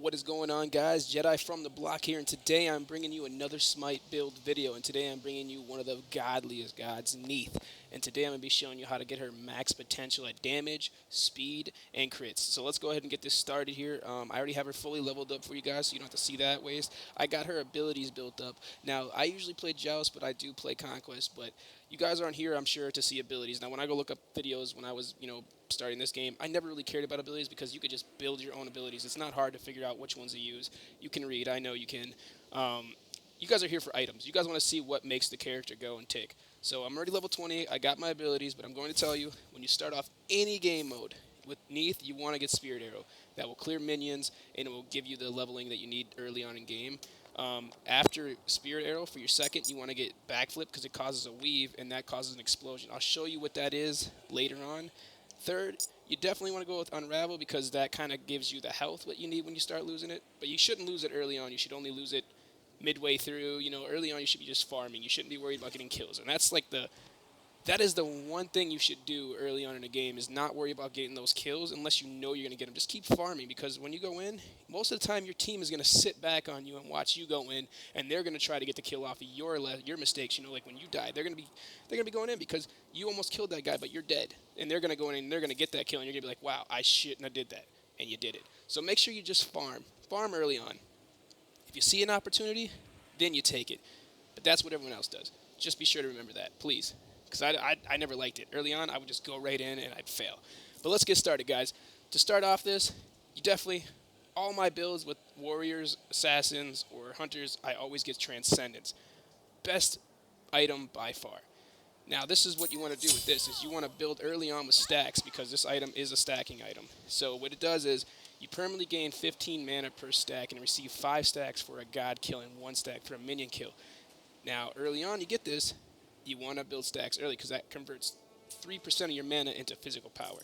What is going on, guys? Jedi from the block here, and today I'm bringing you another Smite build video, and today I'm bringing you one of the godliest gods, Neith. And today I'm going to be showing you how to get her max potential at damage, speed, and crits. So let's go ahead and get this started here. I already have her fully leveled up for you guys, so you don't have to see that waste. I got her abilities built up. Now, I usually play Joust, but I do play Conquest, but you guys aren't here, I'm sure, to see abilities. Now, when I go look up videos when I was, starting this game, I never really cared about abilities because you could just build your own abilities. It's not hard to figure out which ones to use. You can read. I know you can. You guys are here for items. You guys want to see what makes the character go and tick. So I'm already level 20. I got my abilities, but I'm going to tell you, when you start off any game mode with Neith, you want to get Spirit Arrow. That will clear minions, and it will give you the leveling that you need early on in game. After Spirit Arrow, for your second, you want to get Backflip because it causes a weave, and that causes an explosion. I'll show you what that is later on. Third, you definitely want to go with Unravel because that kind of gives you the health what you need when you start losing it. But you shouldn't lose it early on. You should only lose it midway through. Early on you should be just farming. You shouldn't be worried about getting kills. And that is the one thing you should do early on in a game, is not worry about getting those kills unless you know you're going to get them. Just keep farming, because when you go in, most of the time your team is going to sit back on you and watch you go in, and they're going to try to get the kill off of your mistakes. Like when you die, they're going to be going in because you almost killed that guy, but you're dead. And they're going to go in and they're going to get that kill, and you're going to be like, wow, I shouldn't have did that. And you did it. So make sure you just farm. Farm early on. If you see an opportunity, then you take it. But that's what everyone else does. Just be sure to remember that, please. Because I never liked it. Early on, I would just go right in and I'd fail. But let's get started, guys. To start off this, you definitely, all my builds with warriors, assassins, or hunters, I always get Transcendence. Best item by far. Now, this is what you want to do with this, is you want to build early on with stacks, because this item is a stacking item. So what it does is, you permanently gain 15 mana per stack and receive 5 stacks for a god kill and 1 stack for a minion kill. Now, early on, you get this. You want to build stacks early because that converts 3% of your mana into physical power.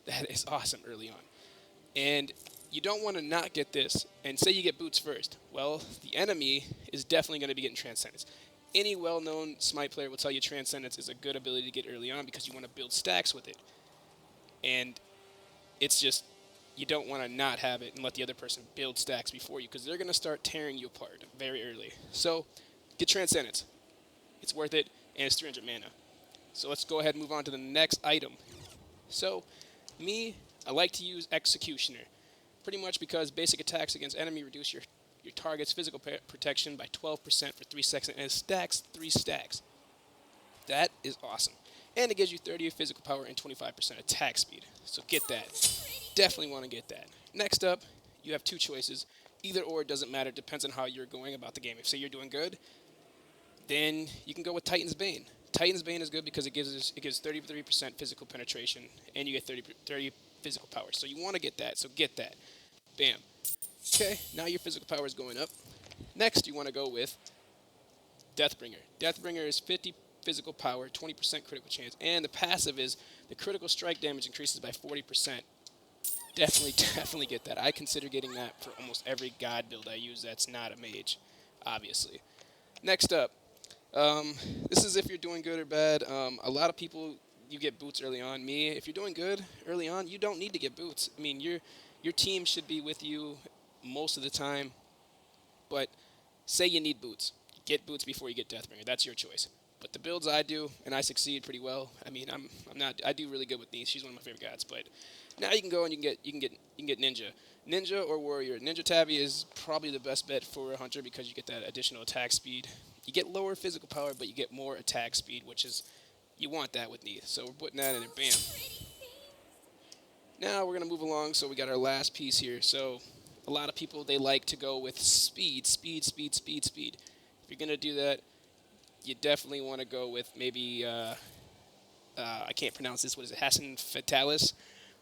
That is awesome early on. And you don't want to not get this and say you get boots first. Well, the enemy is definitely going to be getting Transcendence. Any well-known Smite player will tell you Transcendence is a good ability to get early on because you want to build stacks with it. And it's just, you don't want to not have it and let the other person build stacks before you, because they're going to start tearing you apart very early. So, get Transcendence. It's worth it, and it's 300 mana. So let's go ahead and move on to the next item. So, I like to use Executioner. Pretty much because basic attacks against enemy reduce your target's physical protection by 12% for 3 seconds, and it stacks 3 stacks. That is awesome. And it gives you 30 physical power and 25% attack speed. So get that. Definitely want to get that. Next up, you have 2 choices. Either or, it doesn't matter. It depends on how you're going about the game. If, say, you're doing good, then you can go with Titan's Bane. Titan's Bane is good because it gives 33% physical penetration, and you get 30 physical power. So you want to get that, so get that. Bam. Okay, now your physical power is going up. Next, you want to go with Deathbringer. Deathbringer is 50 physical power, 20% critical chance, and the passive is the critical strike damage increases by 40%. Definitely get that. I consider getting that for almost every god build I use that's not a mage, obviously. Next up, this is if you're doing good or bad. A lot of people, you get boots early on. Me, if you're doing good early on, you don't need to get boots. I mean, your team should be with you most of the time. But say you need boots, get boots before you get Deathbringer. That's your choice. But the builds I do, and I succeed pretty well. I mean, I do really good with Neith. She's one of my favorite gods. But now you can go and you can get Ninja or Warrior. Ninja Tabby is probably the best bet for a hunter because you get that additional attack speed. You get lower physical power, but you get more attack speed, which is, you want that with Neith. So we're putting that in there. Bam. Now we're going to move along. So we got our last piece here. So a lot of people, they like to go with speed. If you're going to do that, you definitely want to go with maybe, I can't pronounce this, what is it, Hassan Fatalis.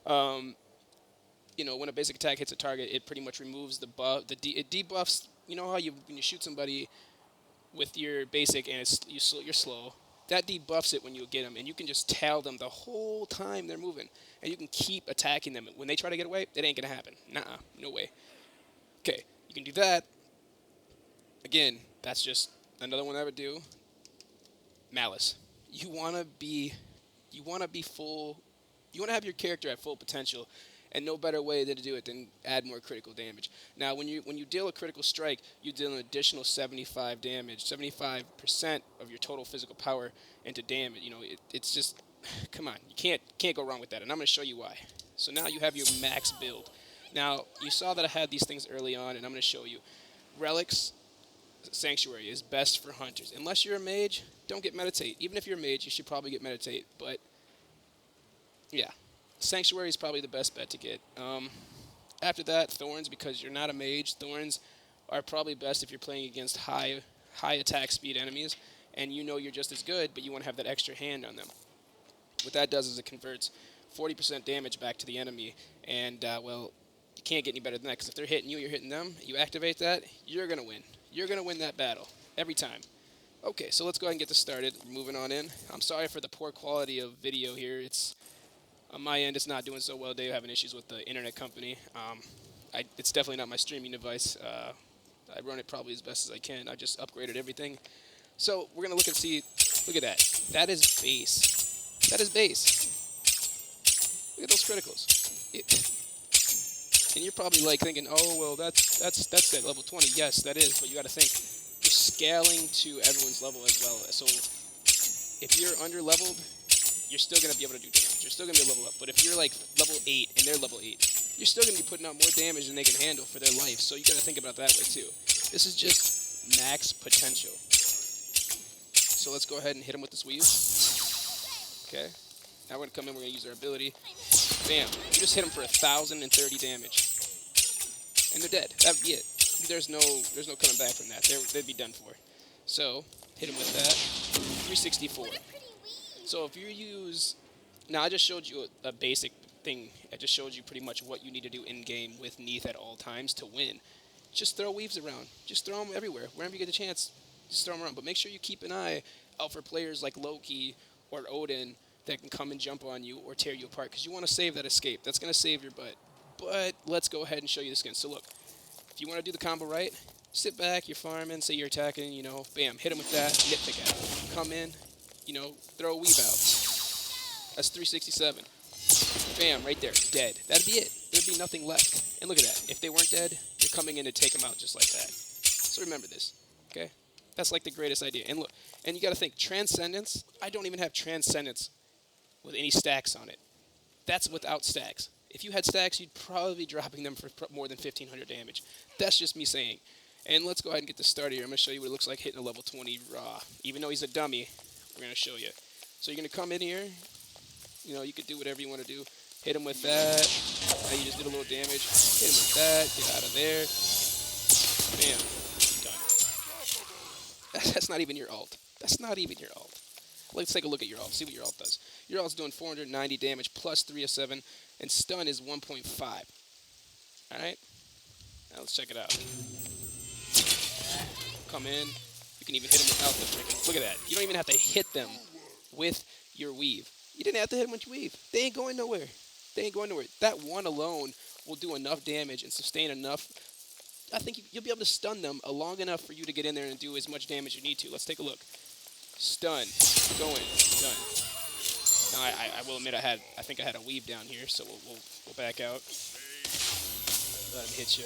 When a basic attack hits a target, it pretty much removes the buff. It debuffs, how when you shoot somebody with your basic and you're slow, that debuffs it when you get them, and you can just tail them the whole time they're moving, and you can keep attacking them. When they try to get away, it ain't going to happen. Nuh-uh, no way. Okay, you can do that. Again, that's just another one I would do. Malice. You want to have your character at full potential, And no better way than to do it than add more critical damage. Now, when you deal a critical strike, you deal an additional 75 damage, 75% of your total physical power into damage. You know, it's just, come on, you can't go wrong with that. And I'm going to show you why. So now you have your max build. Now, you saw that I had these things early on, and I'm going to show you. Relics, Sanctuary is best for hunters. Unless you're a mage, don't get Meditate. Even if you're a mage, you should probably get Meditate. But, yeah, Sanctuary is probably the best bet to get. After that, Thorns, because you're not a mage. Thorns are probably best if you're playing against high attack speed enemies, and you know you're just as good, but you want to have that extra hand on them. What that does is it converts 40% damage back to the enemy, and, well, you can't get any better than that, because if they're hitting you, you're hitting them, you activate that, you're going to win. You're going to win that battle, every time. Okay, so let's go ahead and get this started. Moving on in. I'm sorry for the poor quality of video here. It's on my end, it's not doing so well. They're having issues with the internet company. It's definitely not my streaming device. I run it probably as best as I can. I just upgraded everything. So we're going to look and see. Look at that. That is base. That is base. Look at those criticals. And you're probably like thinking, oh, well, that's at level 20. Yes, that is. But you got to think, you're scaling to everyone's level as well. So if you're under-leveled, you're still going to be able to do damage. You're still going to be a level up. But if you're like level 8 and they're level 8, you're still going to be putting out more damage than they can handle for their life. So you got to think about that way too. This is just max potential. So let's go ahead and hit them with this weave. Okay. Now we're going to come in. We're going to use our ability. Bam. You just hit them for 1,030 damage. And they're dead. That'd be it. There's no coming back from that. They'd be done for. So hit them with that. 364. So if you use, now I just showed you a basic thing. I just showed you pretty much what you need to do in-game with Neith at all times to win. Just throw weaves around. Just throw them everywhere. Wherever you get the chance, just throw them around. But make sure you keep an eye out for players like Loki or Odin that can come and jump on you or tear you apart, because you want to save that escape. That's going to save your butt. But let's go ahead and show you the skin. So look, if you want to do the combo right, sit back, you're farming, say you're attacking, you know, bam, hit him with that, nitpick out. Come in, you know, throw a weave out. That's 367. Bam, right there, dead. That'd be it. There'd be nothing left. And look at that. If they weren't dead, you're coming in to take them out just like that. So remember this, okay? That's like the greatest idea. And look, and you got to think, Transcendence, I don't even have Transcendence with any stacks on it. That's without stacks. If you had stacks, you'd probably be dropping them for more than 1,500 damage. That's just me saying. And let's go ahead and get this started here. I'm going to show you what it looks like hitting a level 20 raw. Even though he's a dummy, we're going to show you. So you're going to come in here. You know, you could do whatever you want to do. Hit him with that. Now you just did a little damage. Hit him with that. Get out of there. Bam. Done. That's not even your ult. That's not even your ult. Let's take a look at your ult. See what your ult does. Your ult's doing 490 damage plus 307, and stun is 1.5. All right? Now let's check it out. Come in. You can even hit them without the freaking... Look at that. You don't even have to hit them with your weave. You didn't have to hit them with your weave. They ain't going nowhere. They ain't going nowhere. That one alone will do enough damage and sustain enough. I think you'll be able to stun them long enough for you to get in there and do as much damage you need to. Let's take a look. Stun. Going. Done. Now, I will admit I think I had a weave down here, so we'll back out. Let him hit you.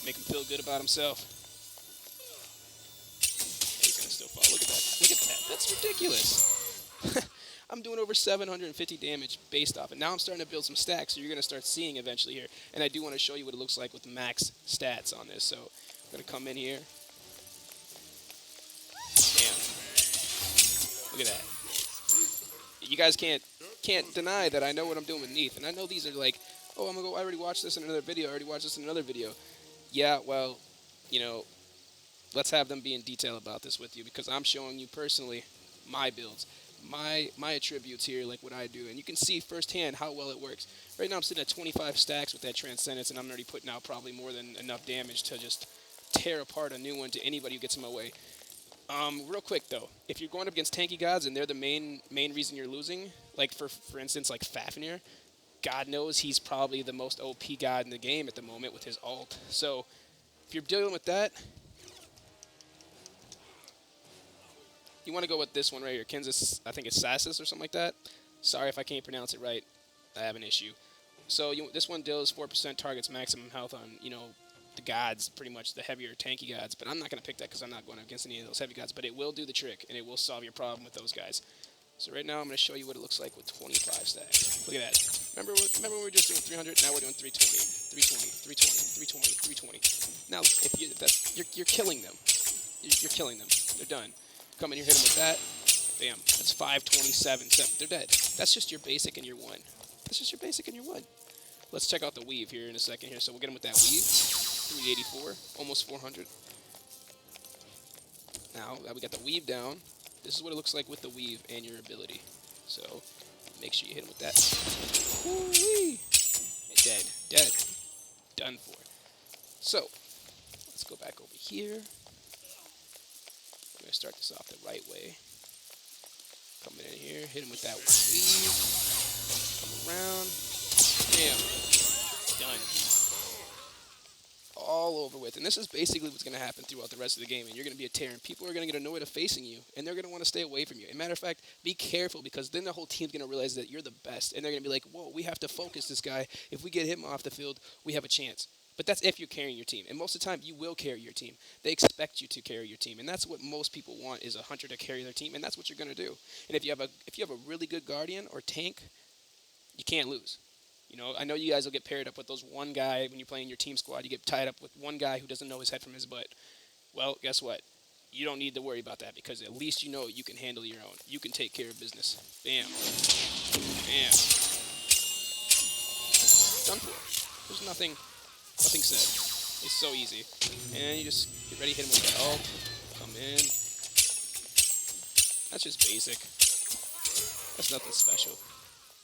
Make him feel good about himself. He's going to still fall. Look at that. Look at that. That's ridiculous. I'm doing over 750 damage based off it. Now I'm starting to build some stacks, so you're going to start seeing eventually here. And I do want to show you what it looks like with max stats on this. So I'm going to come in here. Damn. Look at that. You guys can't deny that I know what I'm doing with Neith. And I know these are like, oh, I'm going to go, I already watched this in another video. I already watched this in another video. Yeah, well, you know, let's have them be in detail about this with you, because I'm showing you personally my builds. My attributes here, like what I do, and you can see firsthand how well it works. Right now I'm sitting at 25 stacks with that Transcendence, and I'm already putting out probably more than enough damage to just tear apart a new one to anybody who gets in my way. Real quick though, if you're going up against tanky gods and they're the main reason you're losing, like for instance like Fafnir, God knows he's probably the most OP god in the game at the moment with his ult. So if you're dealing with that, you want to go with this one right here, Kansas, I think it's Sassus or something like that. Sorry if I can't pronounce it right. I have an issue. So this one deals 4% targets maximum health on, the gods, pretty much the heavier tanky gods. But I'm not going to pick that because I'm not going against any of those heavy gods. But it will do the trick, and it will solve your problem with those guys. So right now I'm going to show you what it looks like with 25 stacks. Look at that. Remember when we were just doing 300? Now we're doing 320, 320, 320, 320, 320. Now, you're killing them. You're killing them. They're done. Come in here, hit them with that. Bam. That's 527. They're dead. That's just your basic and your one. That's just your basic and your one. Let's check out the weave here in a second here. So we'll get them with that weave. 384. Almost 400. Now that we got the weave down, this is what it looks like with the weave and your ability. So make sure you hit him with that. Woo-wee. Dead. Dead. Done for. So let's go back over here. I'm going to start this off the right way. Coming in here, hit him with that weave. Come around. Bam. Done. All over with. And this is basically what's going to happen throughout the rest of the game. And you're going to be a tear. And people are going to get annoyed at facing you. And they're going to want to stay away from you. As a matter of fact, be careful, because then the whole team's going to realize that you're the best. And they're going to be like, whoa, we have to focus this guy. If we get him off the field, we have a chance. But that's if you're carrying your team. And most of the time, you will carry your team. They expect you to carry your team. And that's what most people want, is a hunter to carry their team. And that's what you're going to do. And if you have a really good guardian or tank, you can't lose. I know you guys will get paired up with those one guy when you're playing your team squad. You get tied up with one guy who doesn't know his head from his butt. Well, guess what? You don't need to worry about that, because at least you know you can handle your own. You can take care of business. Bam. Bam. Done for. There's nothing said. It's so easy. And you just get ready, hit him with the ult. Come in. That's just basic. That's nothing special.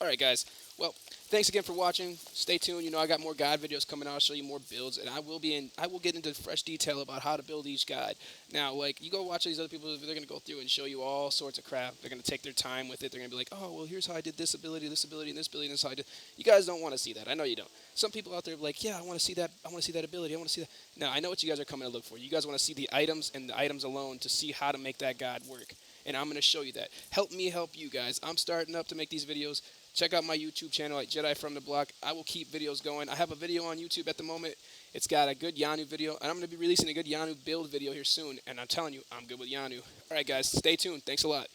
Alright, guys. Well, thanks again for watching. Stay tuned. I got more guide videos coming out. I'll show you more builds, and I will get into fresh detail about how to build each guide. Now, like, you go watch these other people, they're going to go through and show you all sorts of crap. They're going to take their time with it. They're going to be like, oh, well, here's how I did this ability, and this ability, and this ability, and this how I did. You guys don't want to see that. I know you don't. Some people out there are like, yeah, I want to see that. I want to see that ability. I want to see that. Now, I know what you guys are coming to look for. You guys want to see the items and the items alone to see how to make that guide work. And I'm going to show you that. Help me help you guys. I'm starting up to make these videos. Check out my YouTube channel at Jedi from the Block. I will keep videos going. I have a video on YouTube at the moment. It's got a good Yanu video, and I'm going to be releasing a good Yanu build video here soon. And I'm telling you, I'm good with Yanu. All right, guys, stay tuned. Thanks a lot.